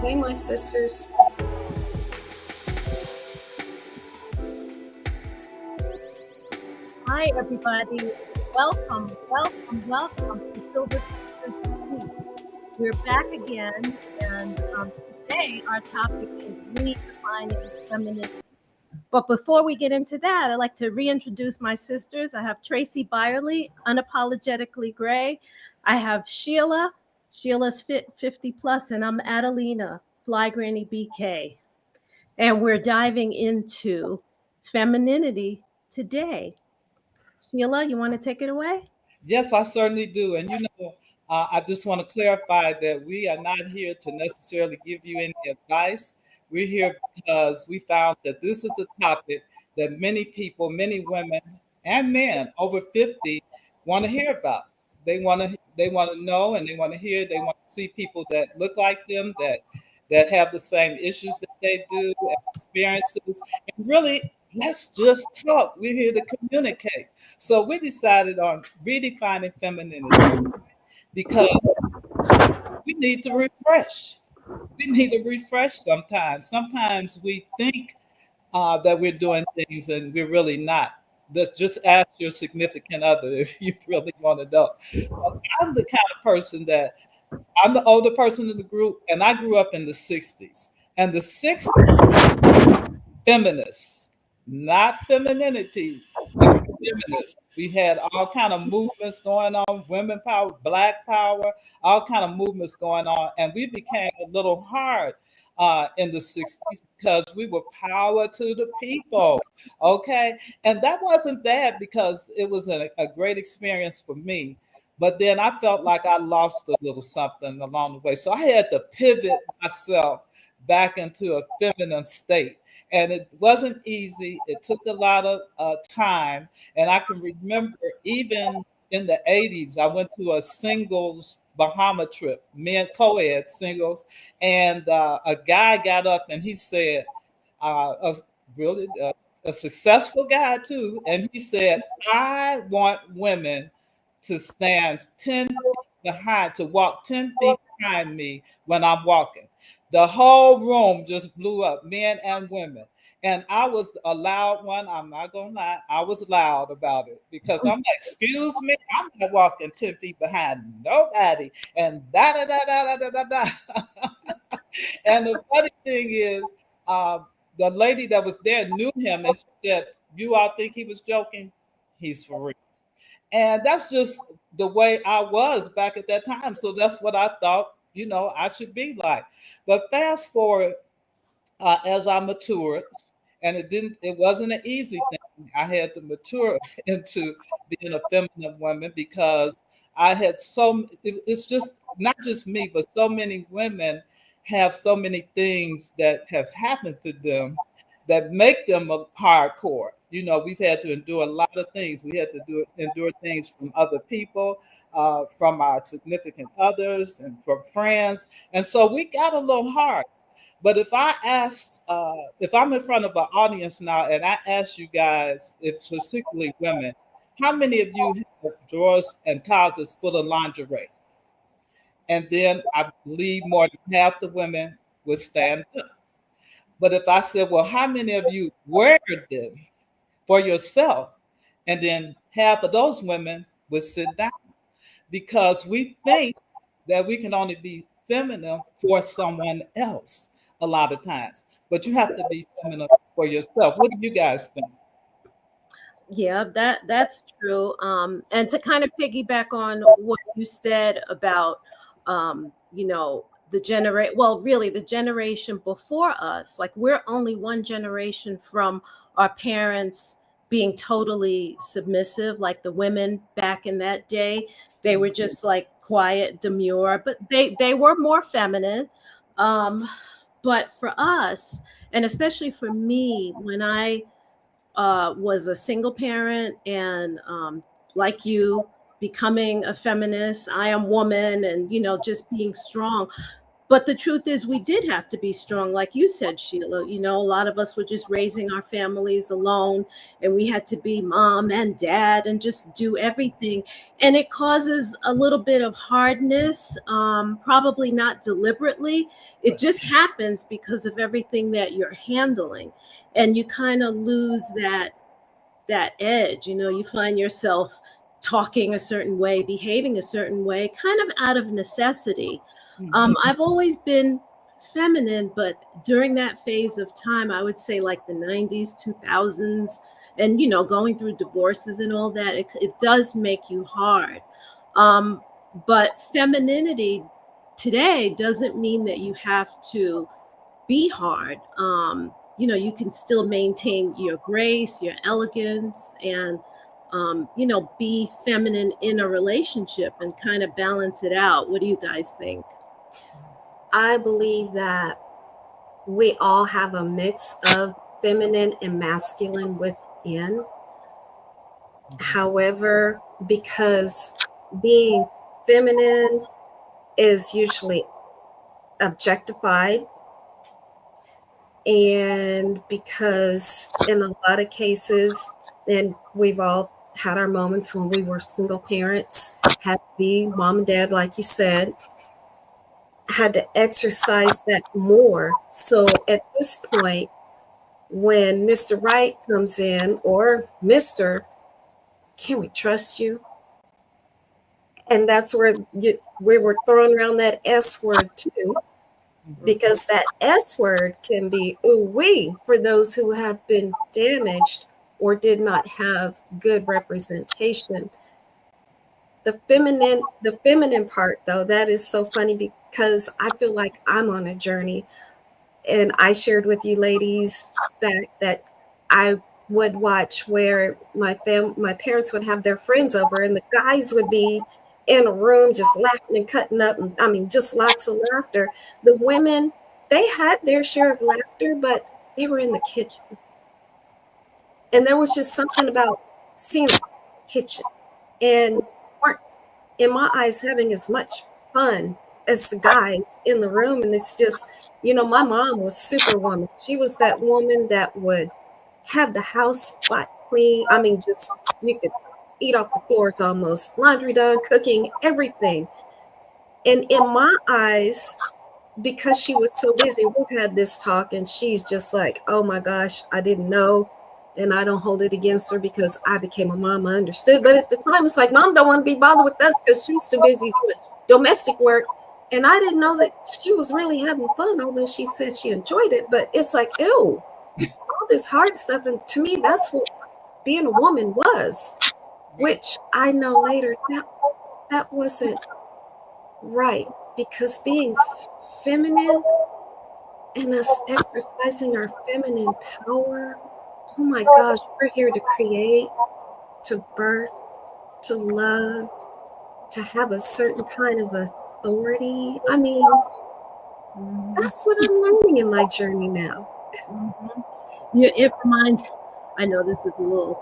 Hey, my sisters. Hi, everybody. Welcome to Silver Sisters Speak. We're back again, and today our topic is redefining femininity. But before we get into that, I'd like to reintroduce my sisters. I have Traci Byerly, unapologetically gray. I have Sheila. Sheila's 50 plus, and I'm Adelina, Fly Granny BK. And we're diving into femininity today. Sheila, you want to take it away? Yes, I certainly do. And I just want to clarify that we are not here to necessarily give you any advice. We're here because we found that this is a topic that many people, many women and men over 50 want to hear about. They want to know and they want to hear, they want to see people that look like them, that have the same issues that they do, and experiences. And really, let's just talk. We're here to communicate. So we decided on redefining femininity because we need to refresh. We need to refresh sometimes. Sometimes we think that we're doing things and we're really not. Just ask your significant other if you really want to know. But I'm the kind of person that I'm the older person in the group, and I grew up in the 60s. And the 60s, feminists, not femininity. We were feminists. We had all kind of movements going on, women power, black power, all kind of movements going on, and we became a little hard in the 60s because we were power to the people. Okay, and that wasn't bad because it was a great experience for me. But then I felt like I lost a little something along the way, so I had to pivot myself back into a feminine state, and it wasn't easy. It took a lot of time. And I can remember even in the 80s, I went to a singles Bahama trip, men co-ed singles, and a guy got up and he said, a really a successful guy too, and he said, "I want women to stand 10 feet behind, to walk 10 feet behind me when I'm walking." The whole room just blew up, men and women. And I was a loud one. I'm not gonna lie. I was loud about it because I'm like, excuse me, I'm not walking 10 feet behind nobody. And da da da da da da da da. And the funny thing is, the lady that was there knew him and she said, "You all think he was joking? He's for real." And that's just the way I was back at that time. So that's what I thought, I should be like. But fast forward, as I matured, and it wasn't an easy thing. I had to mature into being a feminine woman because it's just not just me, but so many women have so many things that have happened to them that make them a hardcore. We've had to endure a lot of things. We had to endure things from other people, from our significant others, and from friends. And so we got a little hard. But if I'm in front of an audience now and I ask you guys, if particularly women, how many of you have drawers and closets full of lingerie? And then I believe more than half the women would stand up. But if I said, well, how many of you wear them for yourself? And then half of those women would sit down because we think that we can only be feminine for someone else a lot of times. But you have to be feminine for yourself. What do you guys think? Yeah, that's true. And to kind of piggyback on what you said about, really the generation before us, like we're only one generation from our parents being totally submissive, like the women back in that day, they were just like quiet, demure, but they were more feminine. Um, but for us, and especially for me, when I was a single parent and like you becoming a feminist, I am woman, and just being strong. But the truth is, we did have to be strong, like you said, Sheila. You know, a lot of us were just raising our families alone, and we had to be mom and dad and just do everything. And it causes a little bit of hardness, probably not deliberately. It just happens because of everything that you're handling. And you kind of lose that edge. You know, you find yourself talking a certain way, behaving a certain way, kind of out of necessity. I've always been feminine, but during that phase of time, I would say like the 90s, 2000s, and you know, going through divorces and all that, it does make you hard. Um, but femininity today doesn't mean that you have to be hard. You know, you can still maintain your grace, your elegance, and you know, be feminine in a relationship and kind of balance it out. What do you guys think? I believe that we all have a mix of feminine and masculine within. However, because being feminine is usually objectified, and because in a lot of cases, and we've all had our moments when we were single parents, had to be mom and dad, like you said, had to exercise that more. So at this point, when Mr. Right comes in, or Mr., can we trust you? And that's where we were throwing around that S word too, because that S word can be ooh wee for those who have been damaged or did not have good representation. The feminine part though, that is so funny because I feel like I'm on a journey, and I shared with you ladies back that I would watch where my parents would have their friends over, and the guys would be in a room just laughing and cutting up, and I mean just lots of laughter. The women, they had their share of laughter, but they were in the kitchen, and there was just something about seeing the kitchen and weren't, in my eyes, having as much fun as the guys in the room. And it's just, my mom was superwoman. She was that woman that would have the house spot clean. I mean, just you could eat off the floors almost, laundry done, cooking, everything. And in my eyes, because she was so busy, we've had this talk, and she's just like, oh my gosh, I didn't know. And I don't hold it against her because I became a mom. I understood. But at the time, it's like, mom don't want to be bothered with us because she's too busy doing domestic work. And I didn't know that she was really having fun, although she said she enjoyed it. But it's like, ew, all this hard stuff. And to me, that's what being a woman was, which I know later that wasn't right, because being feminine and us exercising our feminine power, oh my gosh, we're here to create, to birth, to love, to have a certain kind of authority. I mean, that's what I'm learning in my journey now. Mhm. Yeah, it reminds. I know this is a little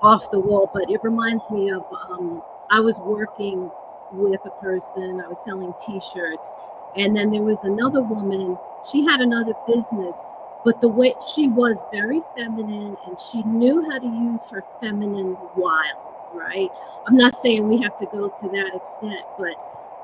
off the wall, but it reminds me of I was working with a person, I was selling t-shirts, and then there was another woman, she had another business, but the way she was very feminine and she knew how to use her feminine wiles, right? I'm not saying we have to go to that extent, but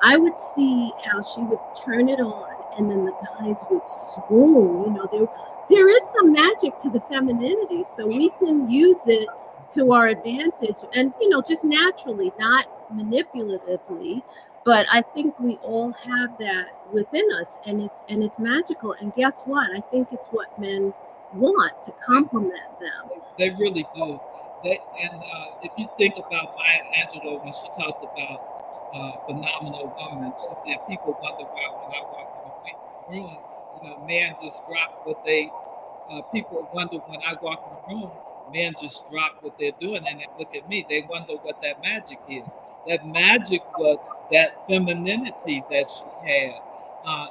I would see how she would turn it on and then the guys would swoon. You know, there is some magic to the femininity, so we can use it to our advantage, and you know, just naturally, not manipulatively. But I think we all have that within us, and it's magical. And guess what? I think it's what men want, to complement them. They really do. If you think about Maya Angelou when she talked about phenomenal woman, she said people wonder why when I walk in the room, men just drop what they. People wonder when I walk in the room, men just drop what they're doing and they look at me. They wonder what that magic is. That magic was that femininity that she had.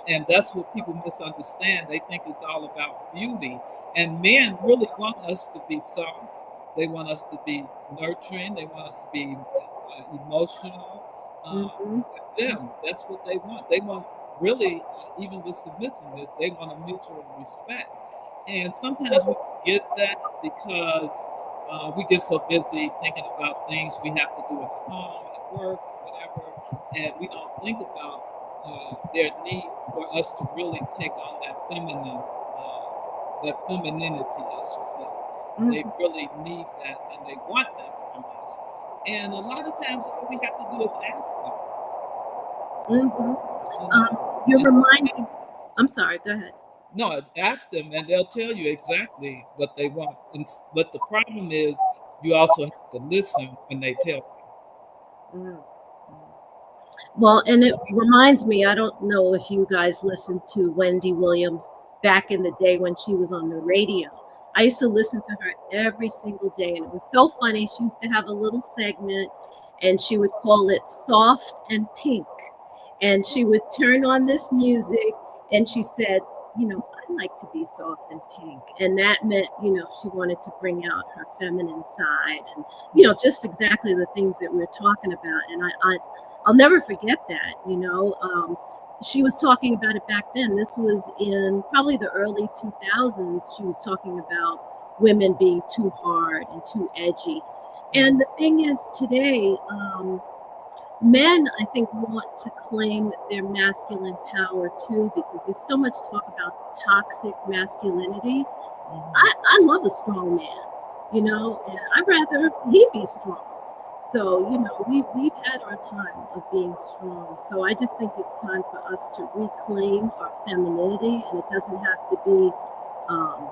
And that's what people misunderstand. They think it's all about beauty. And men really want us to be soft. They want us to be nurturing. They want us to be emotional Hmm. with them. That's what they want. They want really, even with submissiveness, they want a mutual respect. And sometimes we forget that because we get so busy thinking about things we have to do at home, at work, whatever, and we don't think about their need for us to really take on that femininity, I should say. They really need that, and they want that from us. And a lot of times, all we have to do is ask them. You know, You're and reminding. I'm sorry. Go ahead. no, ask them, and they'll tell you exactly what they want. But the problem is, you also have to listen when they tell you. Well, and it reminds me, I don't know if you guys listened to Wendy Williams back in the day when she was on the radio. I used to listen to her every single day, and it was so funny. She used to have a little segment, and she would call it Soft and Pink. And she would turn on this music, and she said, I like to be soft and pink. And that meant, she wanted to bring out her feminine side and, just exactly the things that we're talking about. And I'll never forget that, she was talking about it back then. This was in probably the early 2000s. She was talking about women being too hard and too edgy. And the thing is, today, men, I think, want to claim their masculine power too, because there's so much talk about toxic masculinity. I love a strong man, and I'd rather he be strong. So, we've had our time of being strong. So I just think it's time for us to reclaim our femininity, and um,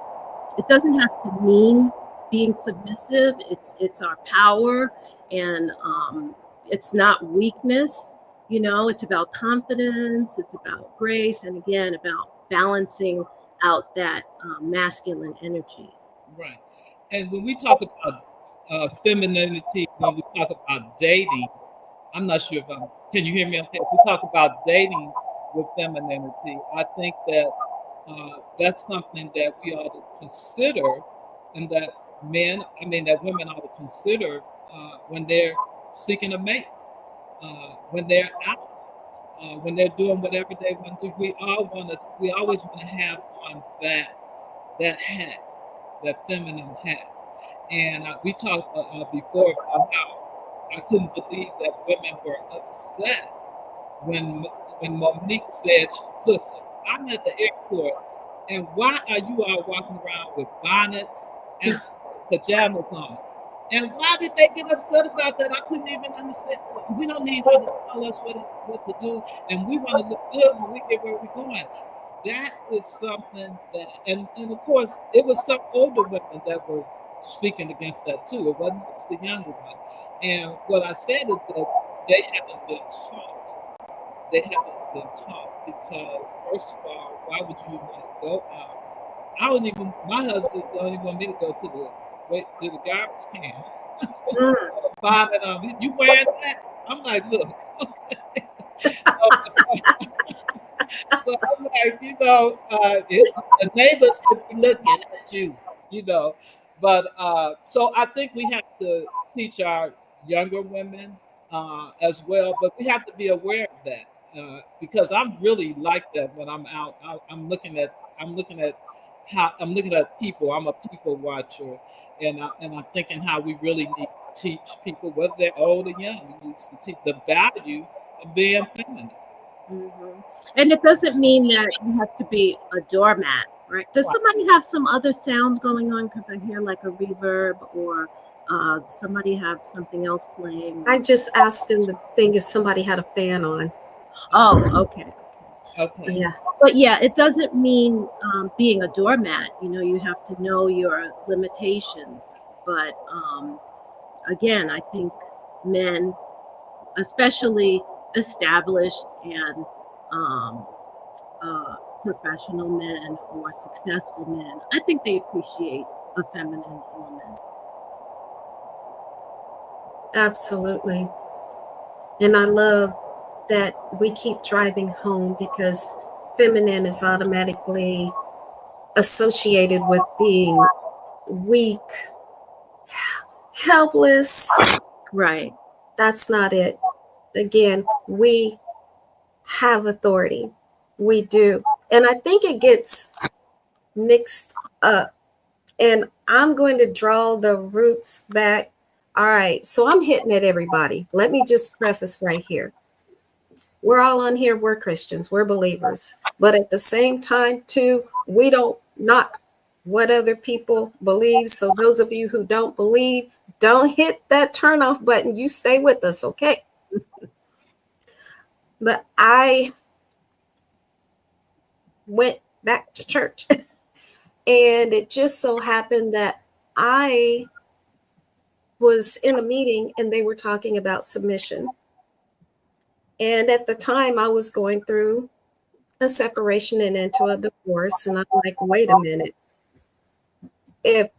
it doesn't have to mean being submissive. It's our power, and it's not weakness. It's about confidence. It's about grace, and again, about balancing out that masculine energy. Right. And when we talk about femininity, when we talk about dating, I'm not sure if I'm. Can you hear me? Okay. If we talk about dating with femininity, I think that that's something that we ought to consider, and that that women ought to consider when they're seeking a mate, when they're out, when they're doing whatever they want to do. We always want to have on that hat, that feminine hat. And we talked before about how I couldn't believe that women were upset when when Monique said, "Listen, I'm at the airport, and why are you all walking around with bonnets and pajamas on?" And why did they get upset about that? I couldn't even understand. We don't need her to tell us what to do, and we want to look good when we get where we're going. That is something that, and of course, it was some older women that were speaking against that too. It wasn't just the younger one. And what I said is that they haven't been taught. They haven't been taught because, first of all, why would you want to go out? I don't even. My husband don't even want me to go to the garbage can. Bonnet on. You wearing that? I'm like, look. Okay. So I'm like, the neighbors could be looking at you, you know. But so I think we have to teach our younger women as well, but we have to be aware of that because I'm really like that when I'm out. I'm looking at people. I'm a people watcher, and I'm thinking how we really need to teach people, whether they're old or young. We need to teach the value of being feminine. And it doesn't mean that you have to be a doormat, right? Does somebody have some other sound going on? Because I hear like a reverb, or somebody have something else playing. I just asked in the thing if somebody had a fan on. Oh, okay. Okay. Yeah. But yeah, it doesn't mean being a doormat. You have to know your limitations. But again, I think men, especially established and professional men or successful men, I think they appreciate a feminine woman. Absolutely. And I love that we keep driving home because feminine is automatically associated with being weak, helpless. Right. That's not it. Again, we have authority. We do. And I think it gets mixed up. And I'm going to draw the roots back. All right. So I'm hitting at everybody. Let me just preface right here. We're all on here. We're Christians. We're believers. But at the same time, too, we don't knock what other people believe. So those of you who don't believe, don't hit that turn off button. You stay with us, okay? But I went back to church. And it just so happened that I was in a meeting and they were talking about submission. And at the time, I was going through a separation and into a divorce. And I'm like, wait a minute. If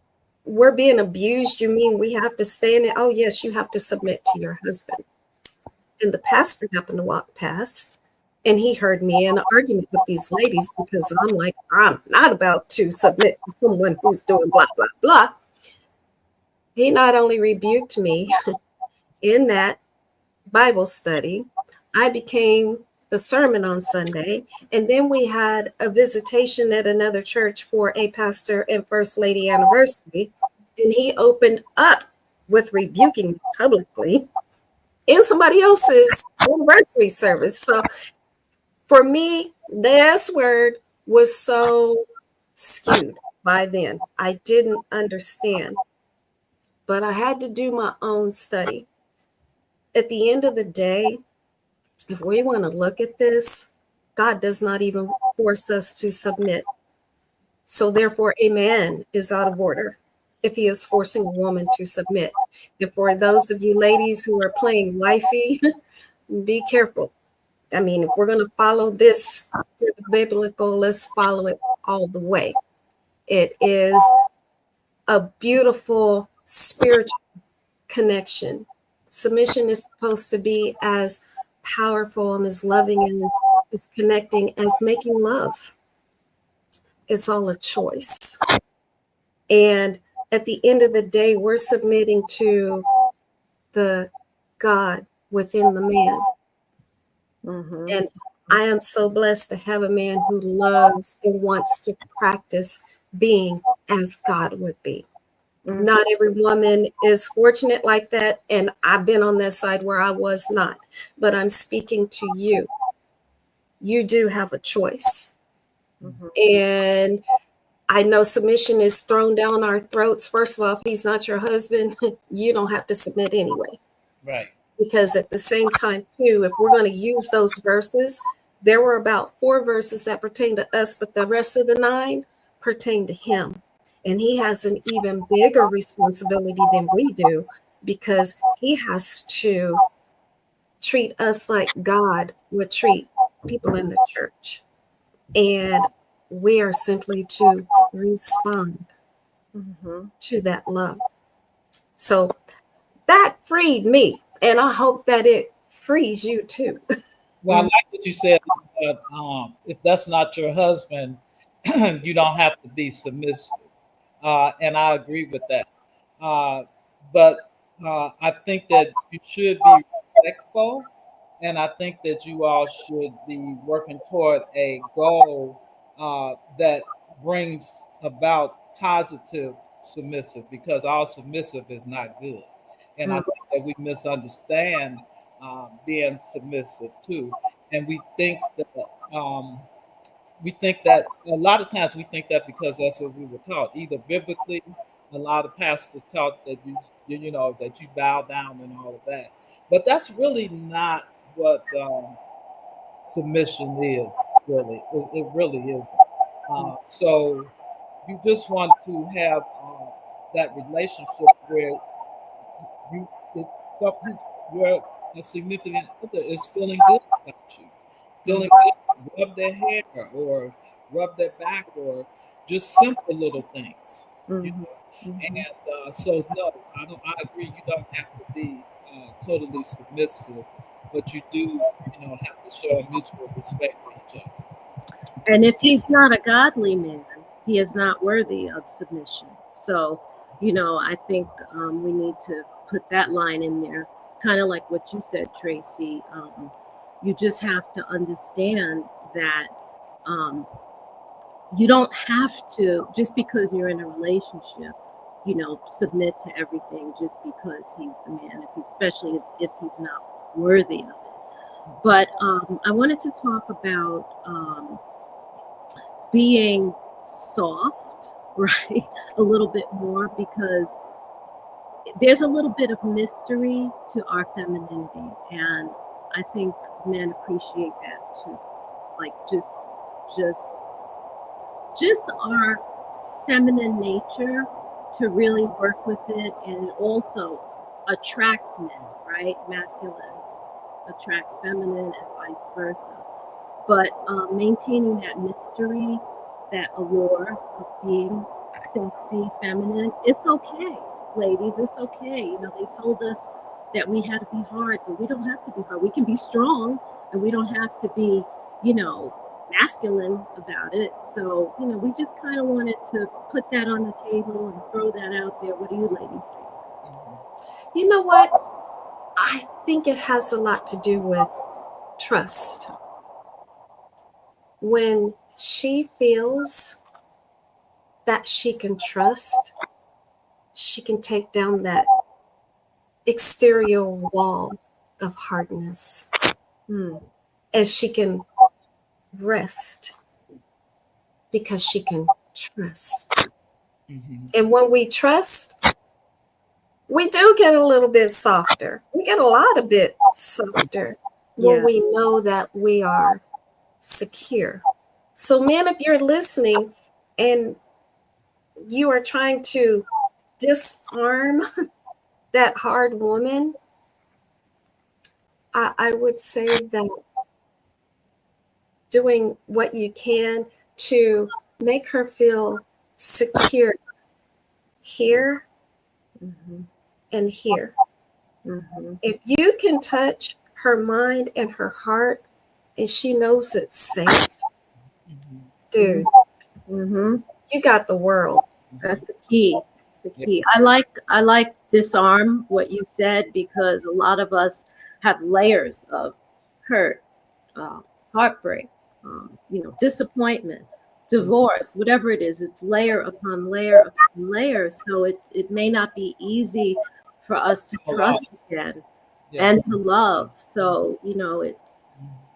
we're being abused, you mean we have to stay in it? Oh, yes, you have to submit to your husband. And the pastor happened to walk past and he heard me in an argument with these ladies because I'm like, I'm not about to submit to someone who's doing blah, blah, blah. He not only rebuked me in that Bible study, I became the sermon on Sunday. And then we had a visitation at another church for a pastor and first lady anniversary. And he opened up with rebuking me publicly in somebody else's anniversary service. So for me, this word was so skewed by then. I didn't understand, but I had to do my own study. At the end of the day, if we want to look at this, God does not even force us to submit. So therefore, a man is out of order if he is forcing a woman to submit. And for those of you ladies who are playing wifey, be careful. I mean, if we're going to follow this biblical, let's follow it all the way. It is a beautiful spiritual connection. Submission is supposed to be as powerful and as loving and as connecting as making love. It's all a choice. And at the end of the day, we're submitting to the God within the man. Mm-hmm. And I am so blessed to have a man who loves and wants to practice being as God would be. Mm-hmm. Not every woman is fortunate like that. And I've been on that side where I was not. But I'm speaking to you. You do have a choice. Mm-hmm. And I know submission is thrown down our throats. First of all, if he's not your husband, you don't have to submit anyway. Right. Because at the same time, too, if we're going to use those verses, there were about 4 verses that pertain to us, but the rest of the 9 pertain to him. And he has an even bigger responsibility than we do because he has to treat us like God would treat people in the church. And we are simply to respond to that love. So that freed me. And I hope that it frees you too. Well, I like what you said. If that's not your husband, you don't have to be submissive. And I agree with that. But I think that you should be respectful. And I think that you all should be working toward a goal that brings about positive submissive, because all submissive is not good. And I think that we misunderstand being submissive too. And we think that a lot of times we think that because that's what we were taught, either biblically. A lot of pastors taught that you know that you bow down and all of that, but that's really not what submission is. Really, it really isn't. So you just want to have that relationship where you something your a significant other is feeling good about you, feeling good, rub their hair or rub their back or just simple little things. You know? And so no, I agree. You don't have to be totally submissive, but you do, have to show a mutual respect for each other. And if he's not a godly man, he is not worthy of submission. So, I think we need to put that line in there, kind of like what you said, Traci. You just have to understand that You don't have to, just because you're in a relationship, submit to everything just because he's the man, especially if he's not worthy of it. But I wanted to talk about being soft, right? A little bit more, because there's a little bit of mystery to our femininity, and I think men appreciate that too. Like just our feminine nature, to really work with it, and it also attracts men, right? Masculine attracts feminine and vice versa. But maintaining that mystery, that allure of being sexy, feminine, it's okay, ladies, it's okay. They told us that we had to be hard, but we don't have to be hard. We can be strong, and we don't have to be, masculine about it. So, we just kind of wanted to put that on the table and throw that out there. What do you ladies think? You know what? I think it has a lot to do with trust. When she feels that she can trust, she can take down that exterior wall of hardness, and she can rest because she can trust. And when we trust, we do get a little bit softer. We get a lot of bit softer when we know that we are secure. So, men, if you're listening and you are trying to disarm that hard woman, I would say that doing what you can to make her feel secure here and here. If you can touch her mind and her heart and she knows it's safe, dude, you got the world. That's the key. That's the key. I like disarm, what you said, because a lot of us have layers of hurt, heartbreak, disappointment, divorce, whatever it is. It's layer upon layer upon layer. So it may not be easy for us to trust again and to love. So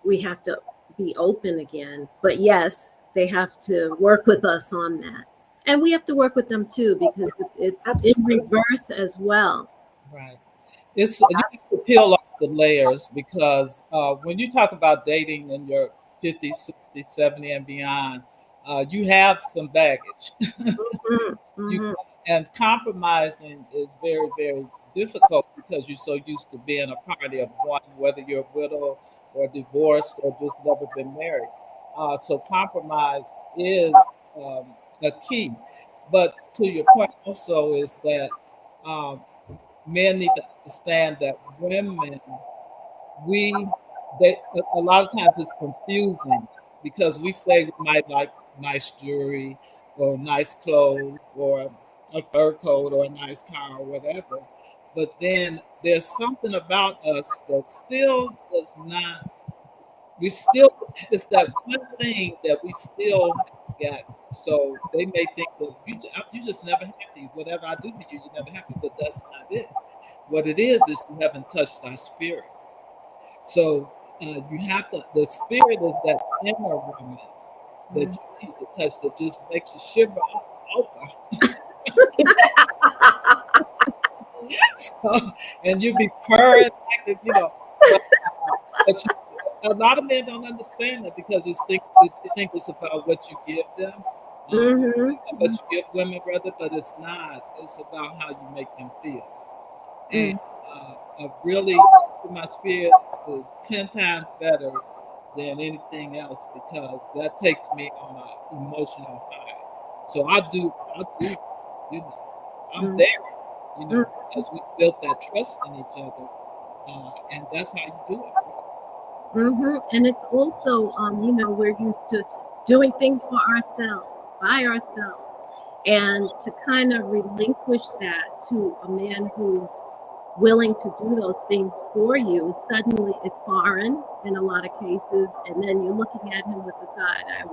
we have to be open again. But yes, they have to work with us on that. And we have to work with them too, because it's in reverse as well. Right. You have to peel off the layers, because when you talk about dating in your 50s, 60s, 70 and beyond, you have some baggage. And compromising is very, very difficult, because you're so used to being a party of one, whether you're a widow or divorced or just never been married. So compromise is a key. But to your point also is that um, men need to understand that women, a lot of times it's confusing, because we say we might like nice jewelry or nice clothes or a fur coat or a nice car or whatever, but then there's something about us that still does not. We still, it's that one thing that we still haven't got. So they may think that you just never happy. Whatever I do for you, you're never happy, but that's not it. What it is you haven't touched our spirit. So you have to. The spirit is that inner woman that you need to touch, that just makes you shiver all over. So, and you be purring like but a lot of men don't understand that, because they think it's about what you give them, what you give women, brother, but it's not. It's about how you make them feel. And really, my spirit is 10 times better than anything else, because that takes me on an emotional high. So I do, I'm there, because we built that trust in each other, and that's how you do it. And it's also, we're used to doing things for ourselves, by ourselves, and to kind of relinquish that to a man who's willing to do those things for you, suddenly it's foreign in a lot of cases, and then you're looking at him with the side eye.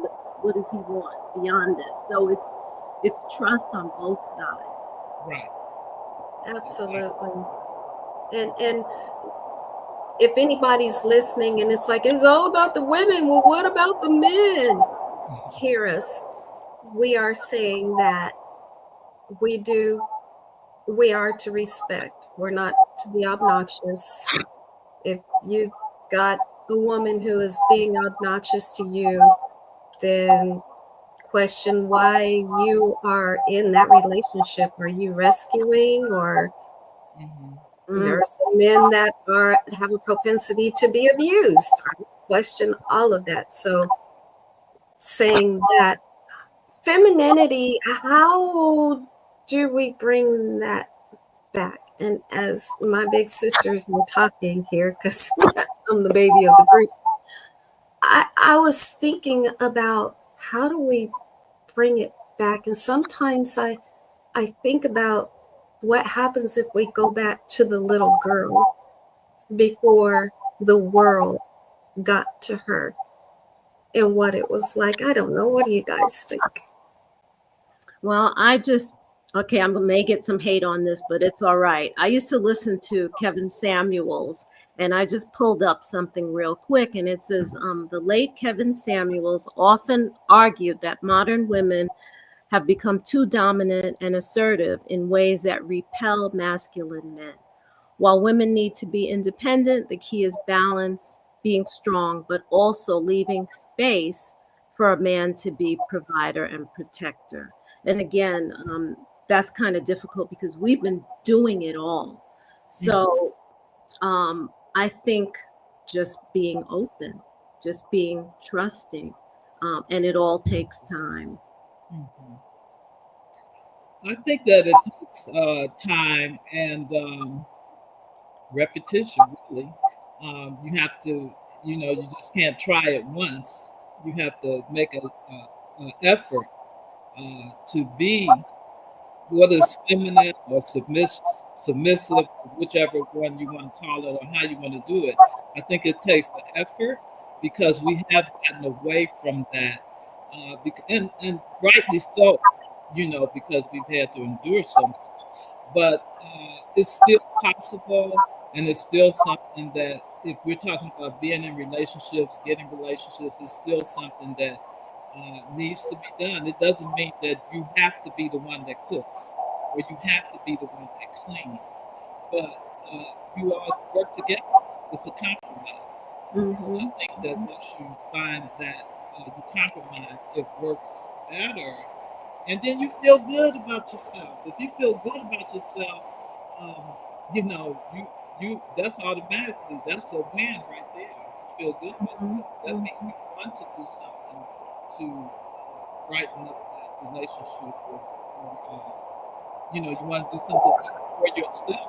What does he want beyond this? So it's trust on both sides. Right. Absolutely. And if anybody's listening and it's like, it's all about the women, well, what about the men? Hear us. We are saying that we are to respect. We're not to be obnoxious. If you've got a woman who is being obnoxious to you, then question why you are in that relationship. Are you rescuing, or there are some men that have a propensity to be abused? I question all of that. So saying that, femininity, how do we bring that back? And as my big sisters were talking here, because I'm the baby of the group, I was thinking about how do we bring it back? And sometimes I think about what happens if we go back to the little girl before the world got to her and what it was like. I don't know. What do you guys think? Well, okay, I may get some hate on this, but it's all right. I used to listen to Kevin Samuels, and I just pulled up something real quick, and it says the late Kevin Samuels often argued that modern women have become too dominant and assertive in ways that repel masculine men. While women need to be independent, the key is balance, being strong, but also leaving space for a man to be provider and protector. And again, that's kind of difficult because we've been doing it all. So I think just being open, just being trusting, and it all takes time. I think that it takes time and repetition, really. You have to, you just can't try it once. You have to make a effort to be what is feminine or submissive, whichever one you want to call it or how you want to do it. I think it takes the effort because we have gotten away from that, and rightly so, because we've had to endure so much. But it's still possible, and it's still something that if we're talking about being in relationships, getting relationships, it's still something that needs to be done. It doesn't mean that you have to be the one that cooks or you have to be the one that cleans, but you all work together. It's a compromise. I think that once you find that you compromise, it works better, and then you feel good about yourself. If you feel good about yourself, um, you that's automatically that's a win right there. You feel good about yourself. That makes you want to do something to brighten up that relationship, or you want to do something for yourself.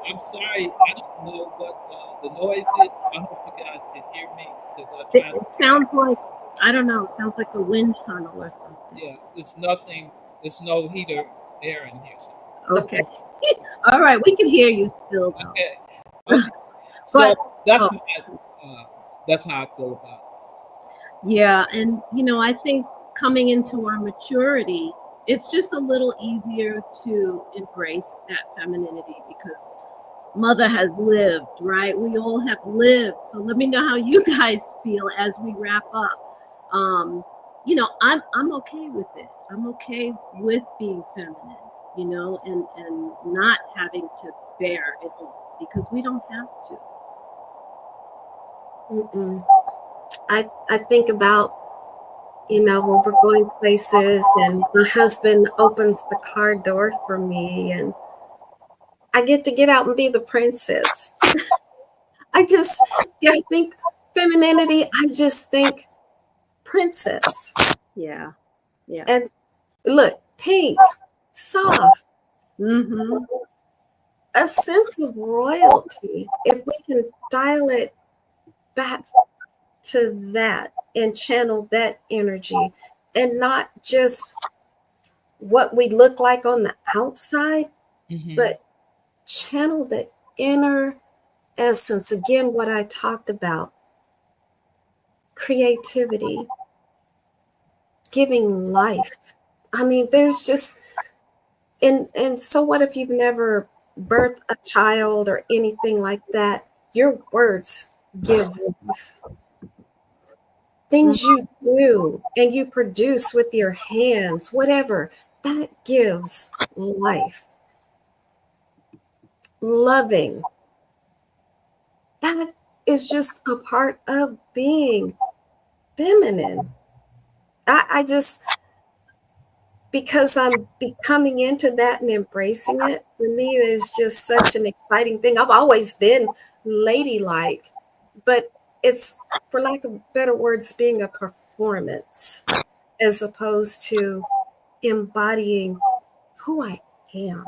I'm sorry, I don't know what the noise is. I hope you guys can hear me because It sounds like, I don't know, it sounds like a wind tunnel or something. Yeah, it's nothing. It's no heater air in here. So. Okay. All right, we can hear you still, though. Okay. So that's that's how I feel about it. Yeah, and I think coming into our maturity, it's just a little easier to embrace that femininity because Mother has lived, right? We all have lived. So let me know how you guys feel as we wrap up. I'm okay with it. I'm okay with being feminine, and not having to bear it all because we don't have to. I think about, when we're going places and my husband opens the car door for me and I get out and be the princess. I think femininity, I just think princess. Yeah. And look, pink, soft. A sense of royalty. If we can dial it back to that and channel that energy and not just what we look like on the outside, but channel the inner essence. Again, what I talked about, creativity, giving life. I mean, there's just, and so what if you've never birthed a child or anything like that? Your words give life. Things you do and you produce with your hands, whatever, that gives life. Loving, that is just a part of being feminine. I just, because I'm becoming into that and embracing it, for me, it's just such an exciting thing. I've always been ladylike, but it's, for lack of better words, being a performance as opposed to embodying who I am.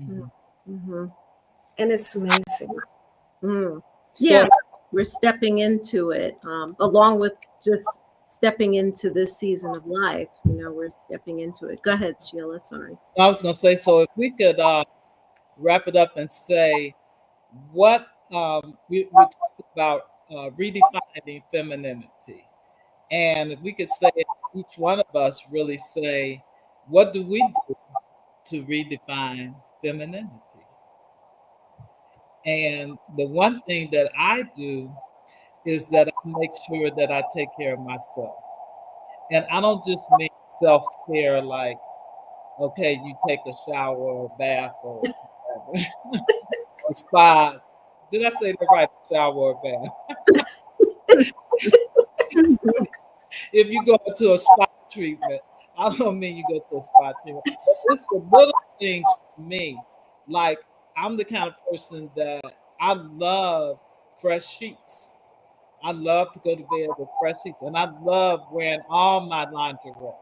Mm-hmm. And it's amazing. Yeah, we're stepping into it, along with just stepping into this season of life. We're stepping into it. Go ahead, Sheila. Sorry. I was going to say, so if we could wrap it up and say what we talked about redefining femininity. And if we could say, each one of us really say, what do we do to redefine femininity? And the one thing that I do is that I make sure that I take care of myself. And I don't just mean self-care like, okay, you take a shower or a bath or whatever. A spa. Did I say that right? Shower or bath? If you go to a spa treatment, I don't mean you go to a spa treatment, but it's the little things for me. Like, I'm the kind of person that I love fresh sheets. I love to go to bed with fresh sheets, and I love wearing all my lingerie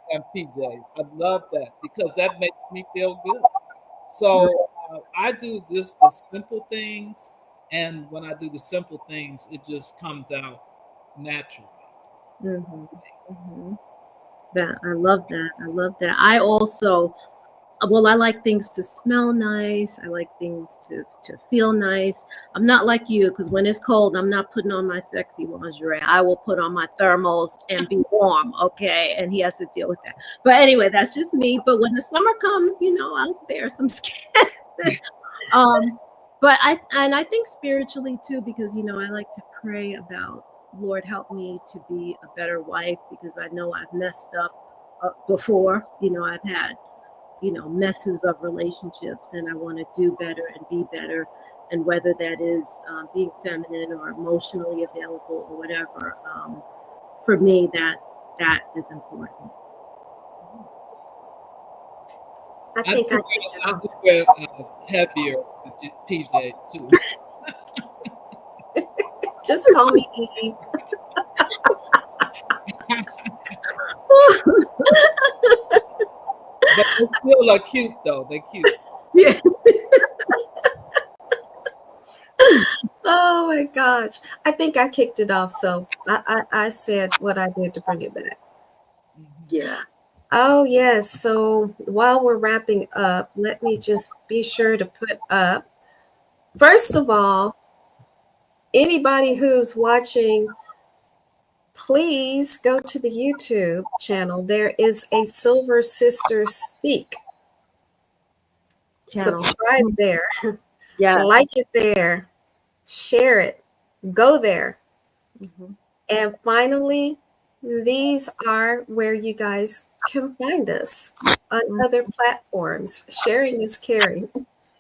and PJs. I love that because that makes me feel good. So I do just the simple things, and when I do the simple things, it just comes out naturally. That I love that. I love that. I also, well, I like things to smell nice. I like things to feel nice. I'm not like you, because when it's cold, I'm not putting on my sexy lingerie. I will put on my thermals and be warm, okay? And he has to deal with that. But anyway, that's just me. But when the summer comes, I'll bear some skin. But I think spiritually too, because I like to pray about, Lord, help me to be a better wife, because I know I've messed up before. I've had messes of relationships, and I want to do better and be better. And whether that is being feminine or emotionally available or whatever, for me, that is important. I think I kicked it I off. just wear heavier PJs too. Just call me Eve. But they still are cute though. They're cute. Yeah. Oh my gosh. I think I kicked it off. So I said what I did to bring it back. Yeah. Oh, yes. So while we're wrapping up, let me just be sure to put up, first of all, anybody who's watching, please go to the YouTube channel. There is a Silver Sister Speak. Channel. Subscribe there. Yes. Like it there. Share it. Go there. And finally, these are where you guys can find us on other platforms. Sharing is caring.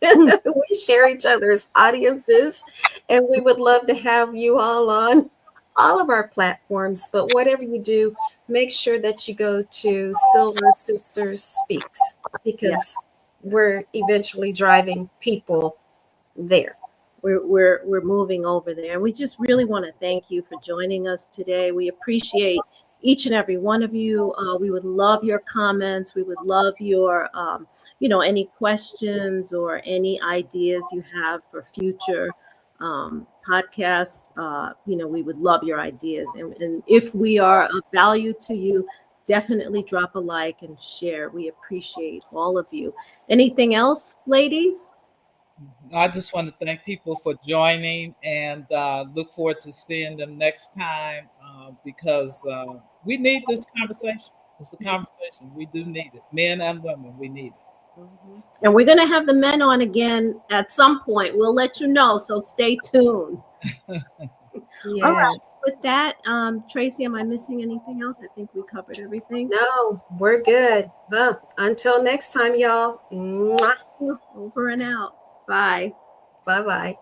We share each other's audiences, and we would love to have you all on all of our platforms. But whatever you do, make sure that you go to Silver Sisters Speaks, because we're eventually driving people there. We're moving over there, and we just really want to thank you for joining us today. We appreciate each and every one of you. We would love your comments. We would love your any questions or any ideas you have for future podcasts. We would love your ideas, and if we are of value to you, definitely drop a like and share. We appreciate all of you. Anything else, ladies? I just want to thank people for joining and look forward to seeing them next time because we need this conversation. It's a conversation. We do need it. Men and women, we need it. And we're going to have the men on again at some point. We'll let you know, so stay tuned. Yes. All right. With that, Traci, am I missing anything else? I think we covered everything. No, we're good. Well, until next time, y'all. Mwah. Over and out. Bye. Bye-bye.